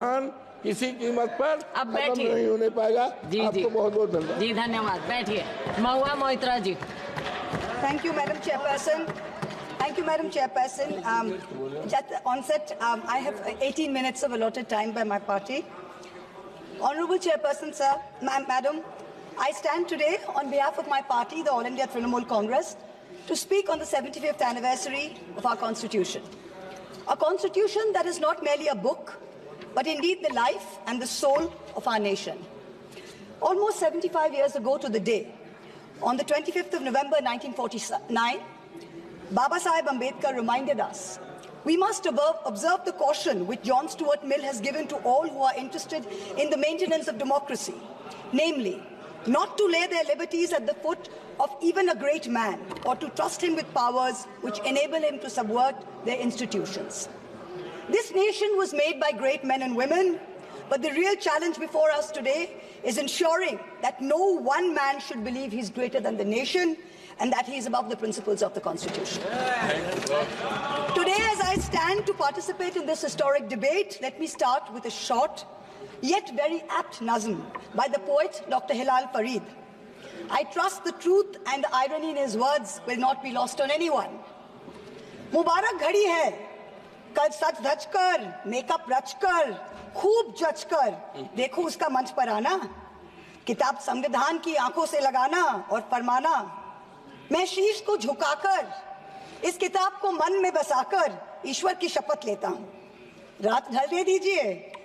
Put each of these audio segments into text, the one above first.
किसी कीमत पर अब खत्म बैठिए। नहीं होने पाएगा। जी आपको बहुत बहुत धन्यवाद। जी धन्यवाद। बैठिए। महुआ मोहित्रा जी। Thank you, Madam Chairperson. Thank you, Madam Chairperson. At the onset, I have 18 minutes of allotted time by my party. Honorable Chairperson, sir, Madam, I stand today on behalf of my party, the All India Trinamool Congress, to speak on the 75th anniversary of our Constitution. A Constitution that is not merely a book, but indeed the life and the soul of our nation. Almost 75 years ago to the day, on the 25th of November 1949, Baba Saheb Ambedkar reminded us we must observe the caution which John Stuart Mill has given to all who are interested in the maintenance of democracy, namely, not to lay their liberties at the foot of even a great man or to trust him with powers which enable him to subvert their institutions. This nation was made by great men and women, but the real challenge before us today is ensuring that no one man should believe he's greater than the nation and that he is above the principles of the Constitution. Today, as I stand to participate in this historic debate, let me start with a short, yet very apt nazm by the poet Dr. Hilal Farid. I trust the truth and the irony in his words will not be lost on anyone. Mubarak ghadi hai, kal sach dhaj kar, makeup rach kar, खूब जच कर देखो उसका मंच पर आना, किताब संविधान की आंखों से लगाना और फरमाना, मैं शीश को झुकाकर इस किताब को मन में बसाकर ईश्वर की शपथ लेता हूं, रात ढलने दीजिए,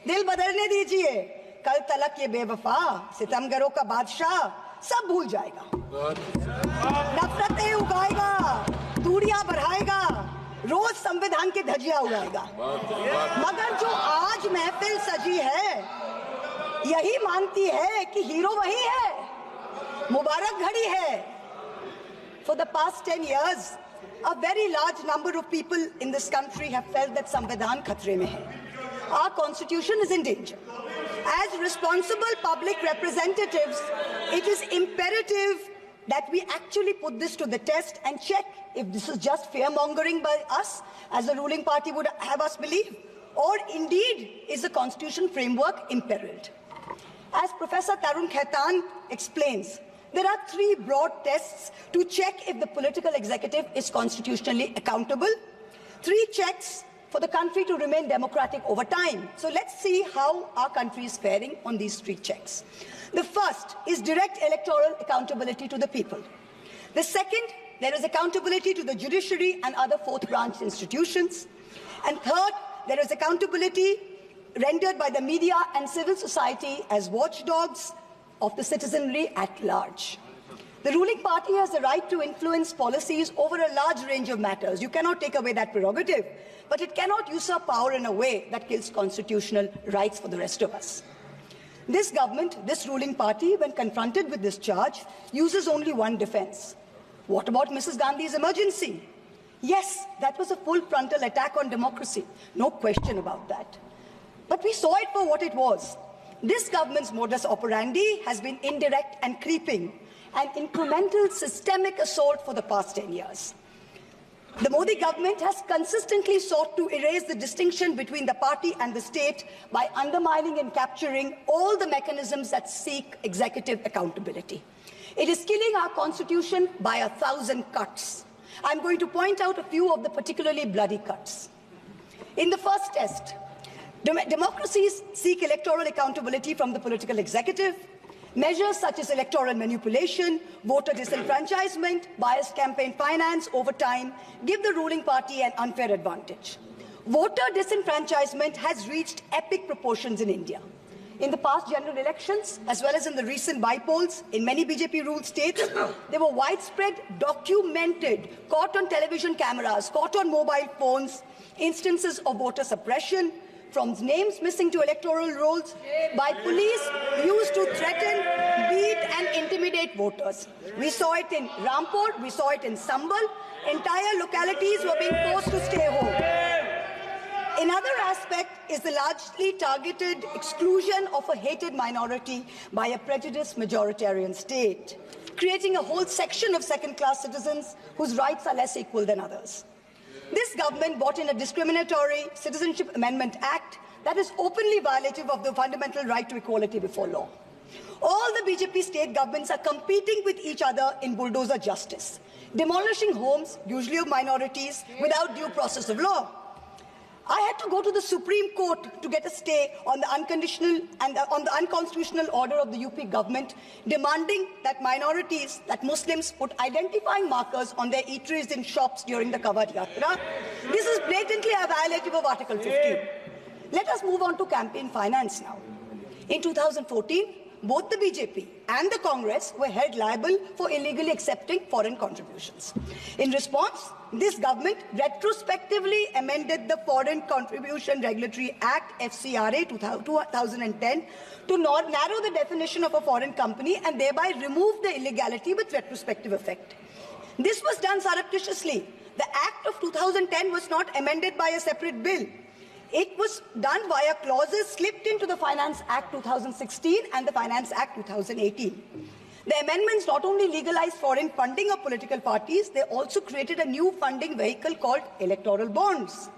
दिल बदलने दीजिए, कल तलक ये बेवफा सितमगरों का बादशाह सब भूल जाएगा, नफरतें उगाएगा, दूरियां बढ़ाएगा, रोज संविधान की धज्जियां उड़ाएगा, मगर जो आज महफिल सजी है यही मानती है कि हीरो वही है, मुबारक घड़ी है. For the past 10 years, a very large number of people in this country have felt that Samvidhan khatre mein hai. Our constitution is in danger. As responsible public representatives, it is imperative that we actually put this to the test and check if this is just fear-mongering by us, as the ruling party would have us believe, or indeed is the constitution framework imperiled. As Professor Tarun Khaitan explains, there are three broad tests to check if the political executive is constitutionally accountable, three checks for the country to remain democratic over time. So let's see how our country is faring on these three checks. The first is direct electoral accountability to the people. The second, there is accountability to the judiciary and other fourth branch institutions. And third, there is accountability rendered by the media and civil society as watchdogs of the citizenry at large. The ruling party has the right to influence policies over a large range of matters. You cannot take away that prerogative, but it cannot usurp power in a way that kills constitutional rights for the rest of us. This government, this ruling party, when confronted with this charge, uses only one defense. What about Mrs. Gandhi's emergency? Yes, that was a full frontal attack on democracy. No question about that. But we saw it for what it was. This government's modus operandi has been indirect and creeping, an incremental systemic assault for the past 10 years. The Modi government has consistently sought to erase the distinction between the party and the state by undermining and capturing all the mechanisms that seek executive accountability. It is killing our constitution by 1,000 cuts. I'm going to point out a few of the particularly bloody cuts. In the first test, democracies seek electoral accountability from the political executive. Measures such as electoral manipulation, voter disenfranchisement, biased campaign finance over time give the ruling party an unfair advantage. Voter disenfranchisement has reached epic proportions in India. In the past general elections, as well as in the recent by-polls in many BJP-ruled states, there were widespread, documented, caught on television cameras, caught on mobile phones, instances of voter suppression, from names missing to electoral rolls, by police used to threaten, beat and intimidate voters. We saw it in Rampur, we saw it in Sambal. Entire localities were being forced to stay home. Another aspect is the largely targeted exclusion of a hated minority by a prejudiced majoritarian state, creating a whole section of second-class citizens whose rights are less equal than others. This government brought in a discriminatory Citizenship Amendment Act that is openly violative of the fundamental right to equality before law. All the BJP state governments are competing with each other in bulldozer justice, demolishing homes, usually of minorities, without due process of law. I had to go to the Supreme Court to get a stay on the unconditional and on the unconstitutional order of the UP government, demanding that minorities, that Muslims, put identifying markers on their eateries in shops during the Kawad Yatra. This is blatantly a violative of Article 15. Let us move on to campaign finance now. In 2014, both the BJP and the Congress were held liable for illegally accepting foreign contributions. In response, this government retrospectively amended the Foreign Contribution Regulatory Act, FCRA 2010, to narrow the definition of a foreign company and thereby remove the illegality with retrospective effect. This was done surreptitiously. The Act of 2010 was not amended by a separate bill. It was done via clauses slipped into the Finance Act 2016 and the Finance Act 2018. The amendments not only legalized foreign funding of political parties, they also created a new funding vehicle called electoral bonds.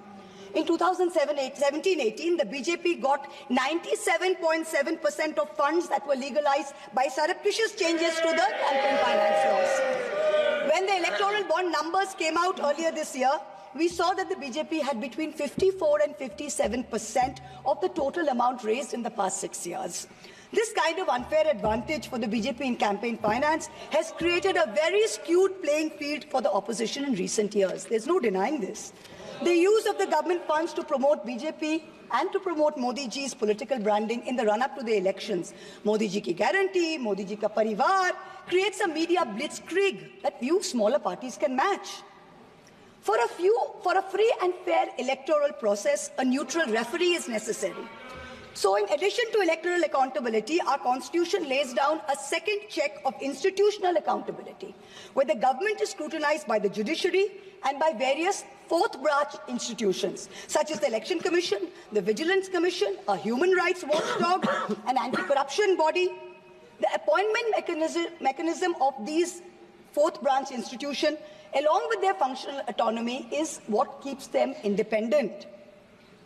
In 2017-18, the BJP got 97.7% of funds that were legalized by surreptitious changes to the campaign finance laws. When the electoral bond numbers came out earlier this year, we saw that the BJP had between 54 and 57% of the total amount raised in the past 6 years. This kind of unfair advantage for the BJP in campaign finance has created a very skewed playing field for the opposition in recent years. There's no denying this. The use of the government funds to promote BJP and to promote Modi ji's political branding in the run-up to the elections, Modi ji ki guarantee, Modi ji ka parivar, creates a media blitzkrieg that few smaller parties can match. For a free and fair electoral process, a neutral referee is necessary. So in addition to electoral accountability, our constitution lays down a second check of institutional accountability, where the government is scrutinized by the judiciary and by various fourth branch institutions, such as the Election Commission, the Vigilance Commission, a human rights watchdog, an anti-corruption body. The appointment mechanism of these fourth branch institutions, along with their functional autonomy, is what keeps them independent.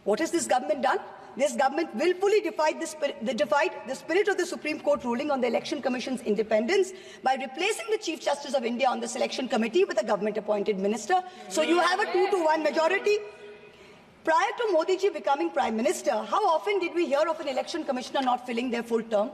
What has this government done? This government willfully defied the spirit of the Supreme Court ruling on the Election Commission's independence by replacing the Chief Justice of India on the selection committee with a government-appointed minister. So you have a 2-to-1 majority. Prior to Modi ji becoming Prime Minister, how often did we hear of an election commissioner not filling their full term?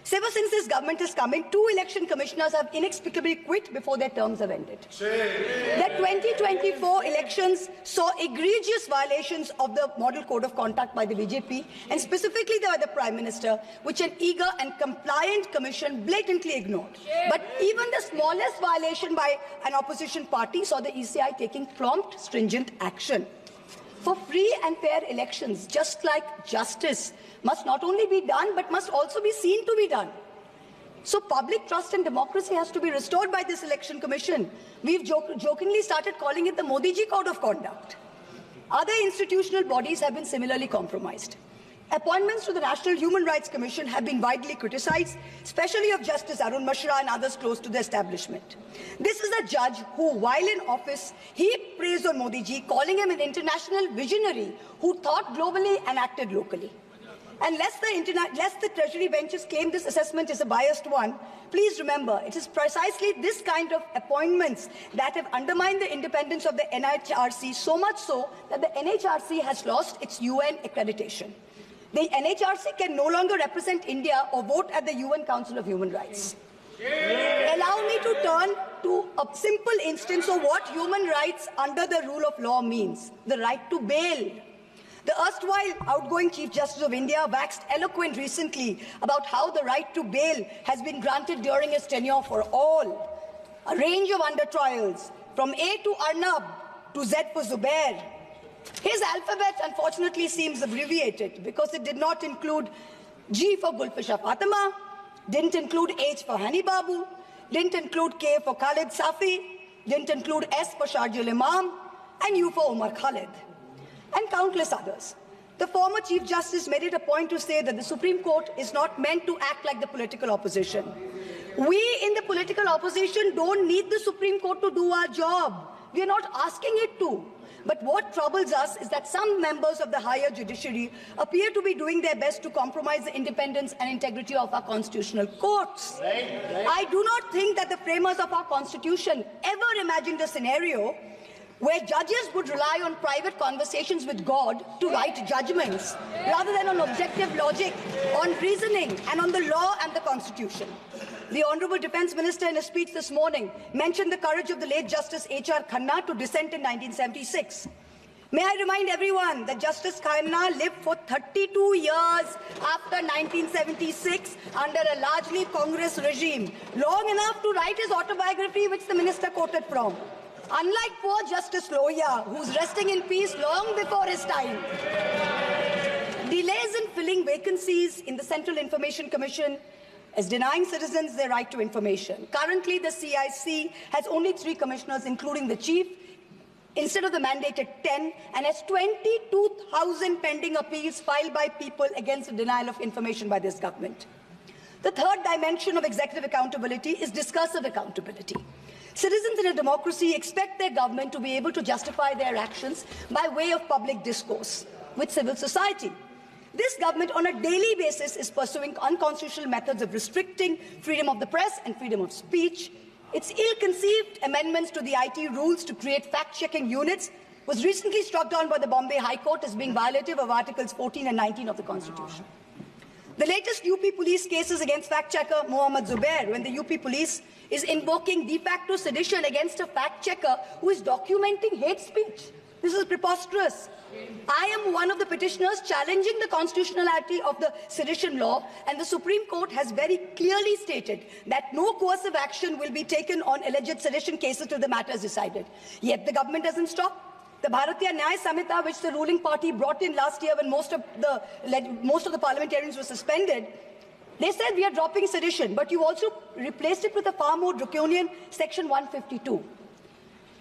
So ever since this government has come in, 2 election commissioners have inexplicably quit before their terms have ended. The 2024 elections saw egregious violations of the Model Code of Conduct by the BJP, and specifically by the Prime Minister, which an eager and compliant commission blatantly ignored. But even the smallest violation by an opposition party saw the ECI taking prompt, stringent action. For free and fair elections, just like justice must not only be done, but must also be seen to be done. So public trust and democracy has to be restored by this election commission. We've jokingly started calling it the Modi ji Code of Conduct. Other institutional bodies have been similarly compromised. Appointments to the National Human Rights Commission have been widely criticized, especially of Justice Arun Mishra and others close to the establishment. This is a judge who, while in office, heaped praise on Modi ji, calling him an international visionary who thought globally and acted locally. And lest the Treasury benches claim this assessment is a biased one, please remember, it is precisely this kind of appointments that have undermined the independence of the NHRC, so much so that the NHRC has lost its UN accreditation. The NHRC can no longer represent India or vote at the UN Council of Human Rights. Allow me to turn to a simple instance of what human rights under the rule of law means: the right to bail. The erstwhile outgoing Chief Justice of India waxed eloquent recently about how the right to bail has been granted during his tenure for all. A range of under-trials, from A to Arnab to Z for Zubair. His alphabet, unfortunately, seems abbreviated because it did not include G for Gulfisha Fatima, didn't include H for Hani Babu, didn't include K for Khalid Safi, didn't include S for Sharjul Imam, and U for Omar Khalid, and countless others. The former Chief Justice made it a point to say that the Supreme Court is not meant to act like the political opposition. We in the political opposition don't need the Supreme Court to do our job. We are not asking it to. But what troubles us is that some members of the higher judiciary appear to be doing their best to compromise the independence and integrity of our constitutional courts. I do not think that the framers of our constitution ever imagined a scenario where judges would rely on private conversations with God to write judgments, rather than on objective logic, on reasoning, and on the law and the Constitution. The Honourable Defence Minister, in a speech this morning, mentioned the courage of the late Justice H.R. Khanna to dissent in 1976. May I remind everyone that Justice Khanna lived for 32 years after 1976 under a largely Congress regime, long enough to write his autobiography, which the minister quoted from. Unlike poor Justice Lohia, who's resting in peace long before his time. Delays in filling vacancies in the Central Information Commission is denying citizens their right to information. Currently, the CIC has only 3 commissioners, including the chief, instead of the mandated 10, and has 22,000 pending appeals filed by people against the denial of information by this government. The third dimension of executive accountability is discursive accountability. Citizens in a democracy expect their government to be able to justify their actions by way of public discourse with civil society. This government on a daily basis is pursuing unconstitutional methods of restricting freedom of the press and freedom of speech. Its ill-conceived amendments to the IT rules to create fact-checking units was recently struck down by the Bombay High Court as being violative of Articles 14 and 19 of the Constitution. The latest UP police cases against fact-checker Mohammad Zubair, when the UP police is invoking de facto sedition against a fact-checker who is documenting hate speech. This is preposterous. I am one of the petitioners challenging the constitutionality of the sedition law, and the Supreme Court has very clearly stated that no coercive action will be taken on alleged sedition cases till the matter is decided. Yet the government doesn't stop. The Bharatiya Nyaya Samhita, which the ruling party brought in last year when most of the parliamentarians were suspended, they said we are dropping sedition, but you also replaced it with a far more draconian Section 152.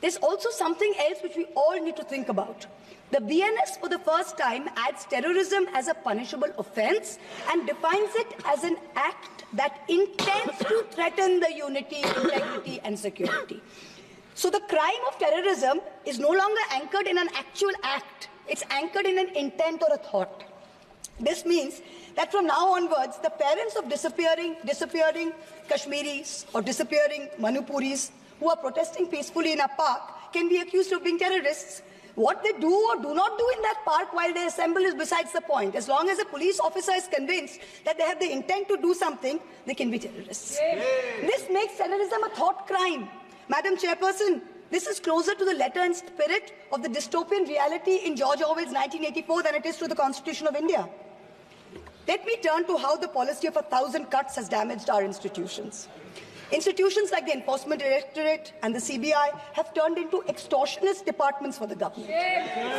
There's also something else which we all need to think about. The BNS for the first time adds terrorism as a punishable offence and defines it as an act that intends to threaten the unity, integrity and security. So the crime of terrorism is no longer anchored in an actual act. It's anchored in an intent or a thought. This means that from now onwards, the parents of disappearing Kashmiris or disappearing Manipuris who are protesting peacefully in a park can be accused of being terrorists. What they do or do not do in that park while they assemble is besides the point. As long as a police officer is convinced that they have the intent to do something, they can be terrorists. This makes terrorism a thought crime. Madam Chairperson, this is closer to the letter and spirit of the dystopian reality in George Orwell's 1984 than it is to the Constitution of India. Let me turn to how the policy of 1,000 cuts has damaged our institutions. Institutions like the Enforcement Directorate and the CBI have turned into extortionist departments for the government.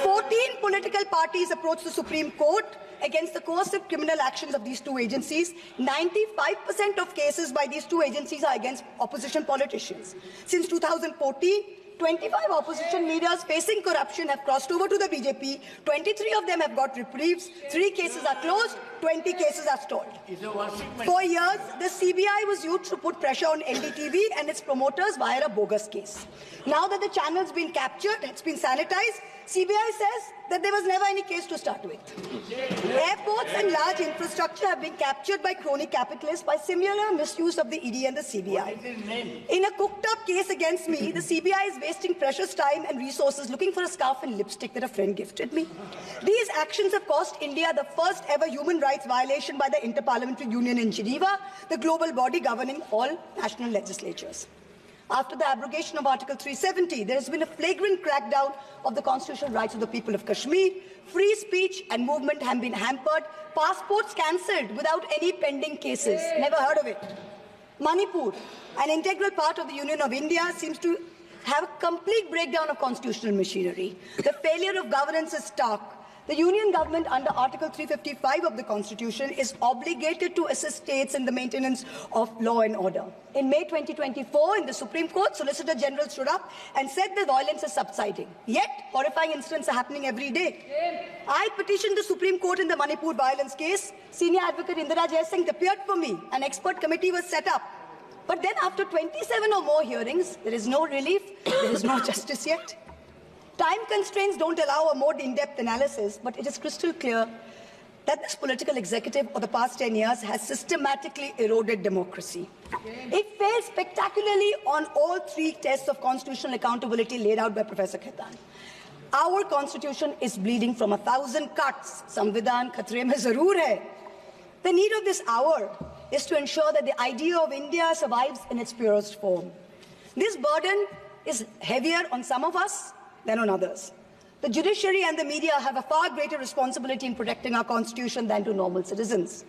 14 political parties approached the Supreme Court against the coercive criminal actions of these two agencies. 95% of cases by these two agencies are against opposition politicians. Since 2014, 25 opposition leaders facing corruption have crossed over to the BJP. 23 of them have got reprieves. 3 cases are closed. 20 cases are stalled. For years, the CBI was used to put pressure on NDTV and its promoters via a bogus case. Now that the channel's been captured, it's been sanitized, CBI says that there was never any case to start with. Airports and large infrastructure have been captured by crony capitalists by similar misuse of the ED and the CBI. In a cooked-up case against me, the CBI is wasting precious time and resources looking for a scarf and lipstick that a friend gifted me. These actions have cost India the first ever human rights violation by the Interparliamentary Union in Geneva, the global body governing all national legislatures. After the abrogation of Article 370, there has been a flagrant crackdown of the constitutional rights of the people of Kashmir. Free speech and movement have been hampered. Passports cancelled without any pending cases. Never heard of it. Manipur, an integral part of the Union of India, seems to have a complete breakdown of constitutional machinery. The failure of governance is stark. The Union government under Article 355 of the Constitution is obligated to assist states in the maintenance of law and order. In May 2024, in the Supreme Court, Solicitor General stood up and said the violence is subsiding. Yet, horrifying incidents are happening every day. I petitioned the Supreme Court in the Manipur violence case. Senior Advocate Indira Jaisingh appeared for me. An expert committee was set up. But then after 27 or more hearings, there is no relief, there is no justice yet. Time constraints don't allow a more in-depth analysis, but it is crystal clear that this political executive of the past 10 years has systematically eroded democracy. It failed spectacularly on all three tests of constitutional accountability laid out by Professor Khaitan. Our constitution is bleeding from 1,000 cuts. Samvidhan khatre mein zarur hai. The need of this hour is to ensure that the idea of India survives in its purest form. This burden is heavier on some of us than on others. The judiciary and the media have a far greater responsibility in protecting our constitution than to normal citizens.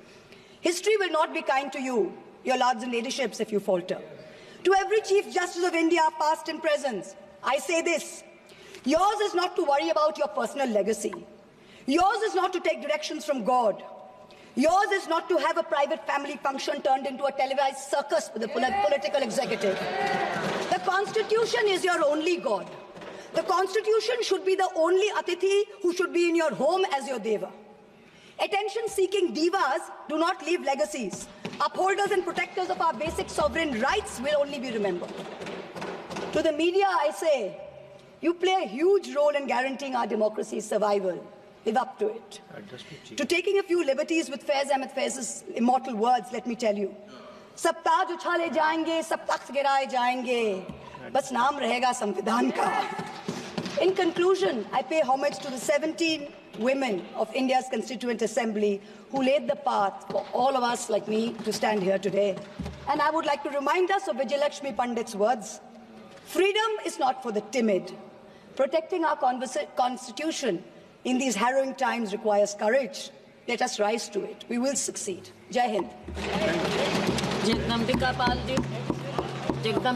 History will not be kind to you, your lords and ladyships, if you falter. To every Chief Justice of India, past and present, I say this: yours is not to worry about your personal legacy. Yours is not to take directions from God. Yours is not to have a private family function turned into a televised circus with the political executive. The Constitution is your only God. The Constitution should be the only Atithi who should be in your home as your Deva. Attention-seeking divas do not leave legacies. Upholders and protectors of our basic sovereign rights will only be remembered. To the media, I say, you play a huge role in guaranteeing our democracy's survival. Live up to it. To taking a few liberties with Faiz Ahmed Faiz's immortal words, let me tell you. सब ताज उछाले जाएंगे, सब तख्त गिराए जाएंगे, बस नाम रहेगा संविधान का. In conclusion, I pay homage to the 17 women of India's Constituent Assembly who laid the path for all of us like me to stand here today. And I would like to remind us of Vijayalakshmi Pandit's words. Freedom is not for the timid. Protecting our constitution in these harrowing times requires courage. Let us rise to it. We will succeed. Jai Hind. Jagdambika Pal ji, Jagdambika